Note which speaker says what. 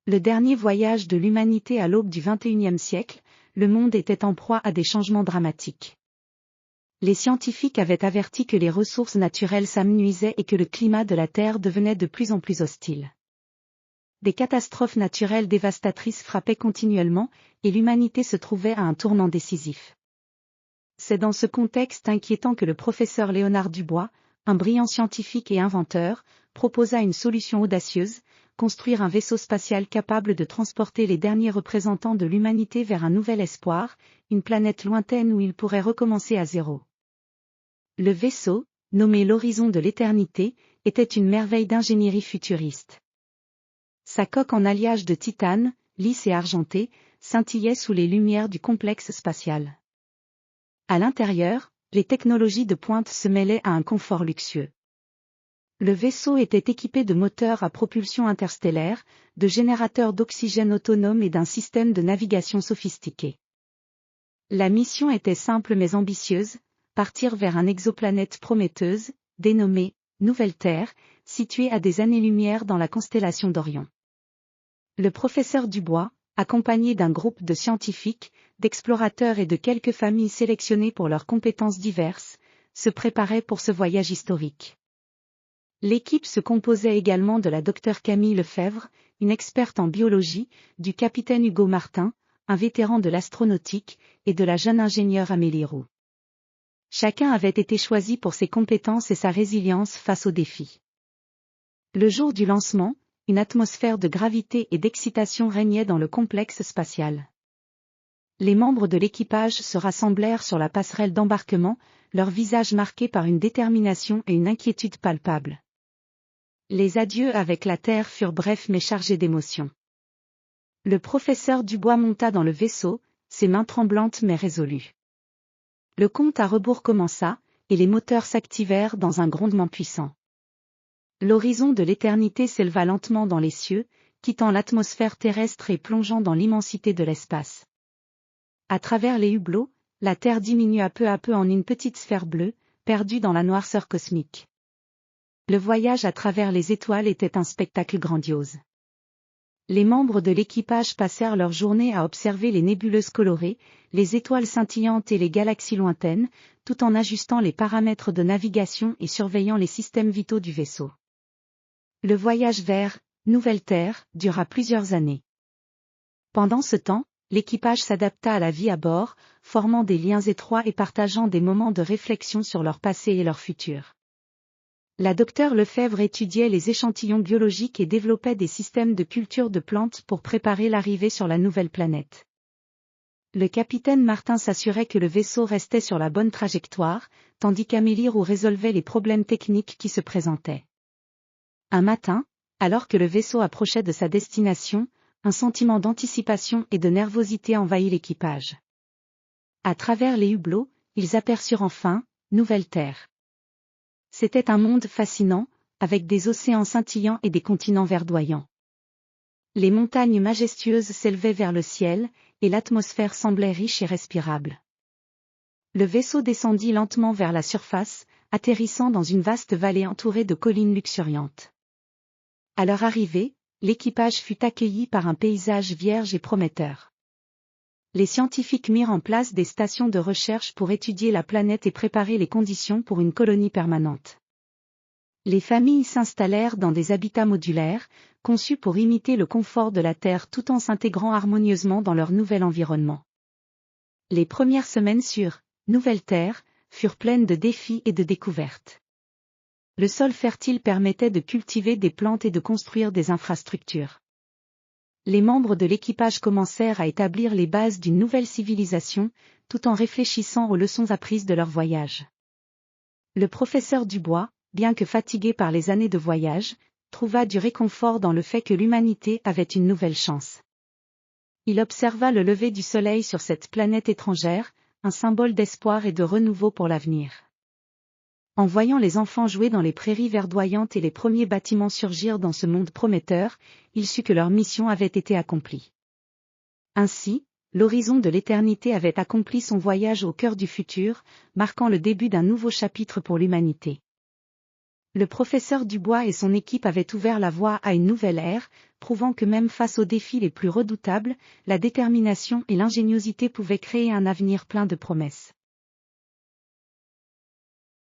Speaker 1: Le dernier voyage de l'humanité à l'aube du XXIe siècle, le monde était en proie à des changements dramatiques. Les scientifiques avaient averti que les ressources naturelles s'amenuisaient et que le climat de la Terre devenait de plus en plus hostile. Des catastrophes naturelles dévastatrices frappaient continuellement, et l'humanité se trouvait à un tournant décisif. C'est dans ce contexte inquiétant que le professeur Léonard Dubois, un brillant scientifique et inventeur, proposa une solution audacieuse, construire un vaisseau spatial capable de transporter les derniers représentants de l'humanité vers un nouvel espoir, une planète lointaine où ils pourraient recommencer à zéro. Le vaisseau, nommé l'Horizon de l'éternité, était une merveille d'ingénierie futuriste. Sa coque en alliage de titane, lisse et argentée, scintillait sous les lumières du complexe spatial. À l'intérieur, les technologies de pointe se mêlaient à un confort luxueux. Le vaisseau était équipé de moteurs à propulsion interstellaire, de générateurs d'oxygène autonomes et d'un système de navigation sophistiqué. La mission était simple mais ambitieuse, partir vers une exoplanète prometteuse, dénommée Nouvelle Terre, située à des années-lumière dans la constellation d'Orion. Le professeur Dubois, accompagné d'un groupe de scientifiques, d'explorateurs et de quelques familles sélectionnées pour leurs compétences diverses, se préparait pour ce voyage historique. L'équipe se composait également de la docteure Camille Lefebvre, une experte en biologie, du capitaine Hugo Martin, un vétéran de l'astronautique, et de la jeune ingénieure Amélie Roux. Chacun avait été choisi pour ses compétences et sa résilience face aux défis. Le jour du lancement, une atmosphère de gravité et d'excitation régnait dans le complexe spatial. Les membres de l'équipage se rassemblèrent sur la passerelle d'embarquement, leurs visages marqués par une détermination et une inquiétude palpables. Les adieux avec la Terre furent brefs mais chargés d'émotion. Le professeur Dubois monta dans le vaisseau, ses mains tremblantes mais résolues. Le compte à rebours commença, et les moteurs s'activèrent dans un grondement puissant. L'horizon de l'éternité s'éleva lentement dans les cieux, quittant l'atmosphère terrestre et plongeant dans l'immensité de l'espace. À travers les hublots, la Terre diminua peu à peu en une petite sphère bleue, perdue dans la noirceur cosmique. Le voyage à travers les étoiles était un spectacle grandiose. Les membres de l'équipage passèrent leur journée à observer les nébuleuses colorées, les étoiles scintillantes et les galaxies lointaines, tout en ajustant les paramètres de navigation et surveillant les systèmes vitaux du vaisseau. Le voyage vers Nouvelle Terre dura plusieurs années. Pendant ce temps, l'équipage s'adapta à la vie à bord, formant des liens étroits et partageant des moments de réflexion sur leur passé et leur futur. La docteure Lefebvre étudiait les échantillons biologiques et développait des systèmes de culture de plantes pour préparer l'arrivée sur la nouvelle planète. Le capitaine Martin s'assurait que le vaisseau restait sur la bonne trajectoire, tandis qu'Amélie Roux résolvait les problèmes techniques qui se présentaient. Un matin, alors que le vaisseau approchait de sa destination, un sentiment d'anticipation et de nervosité envahit l'équipage. À travers les hublots, ils aperçurent enfin Nouvelle Terre. C'était un monde fascinant, avec des océans scintillants et des continents verdoyants. Les montagnes majestueuses s'élevaient vers le ciel, et l'atmosphère semblait riche et respirable. Le vaisseau descendit lentement vers la surface, atterrissant dans une vaste vallée entourée de collines luxuriantes. À leur arrivée, l'équipage fut accueilli par un paysage vierge et prometteur. Les scientifiques mirent en place des stations de recherche pour étudier la planète et préparer les conditions pour une colonie permanente. Les familles s'installèrent dans des habitats modulaires, conçus pour imiter le confort de la Terre tout en s'intégrant harmonieusement dans leur nouvel environnement. Les premières semaines sur Nouvelle Terre furent pleines de défis et de découvertes. Le sol fertile permettait de cultiver des plantes et de construire des infrastructures. Les membres de l'équipage commencèrent à établir les bases d'une nouvelle civilisation, tout en réfléchissant aux leçons apprises de leur voyage. Le professeur Dubois, bien que fatigué par les années de voyage, trouva du réconfort dans le fait que l'humanité avait une nouvelle chance. Il observa le lever du soleil sur cette planète étrangère, un symbole d'espoir et de renouveau pour l'avenir. En voyant les enfants jouer dans les prairies verdoyantes et les premiers bâtiments surgir dans ce monde prometteur, il sut que leur mission avait été accomplie. Ainsi, l'horizon de l'éternité avait accompli son voyage au cœur du futur, marquant le début d'un nouveau chapitre pour l'humanité. Le professeur Dubois et son équipe avaient ouvert la voie à une nouvelle ère, prouvant que même face aux défis les plus redoutables, la détermination et l'ingéniosité pouvaient créer un avenir plein de promesses.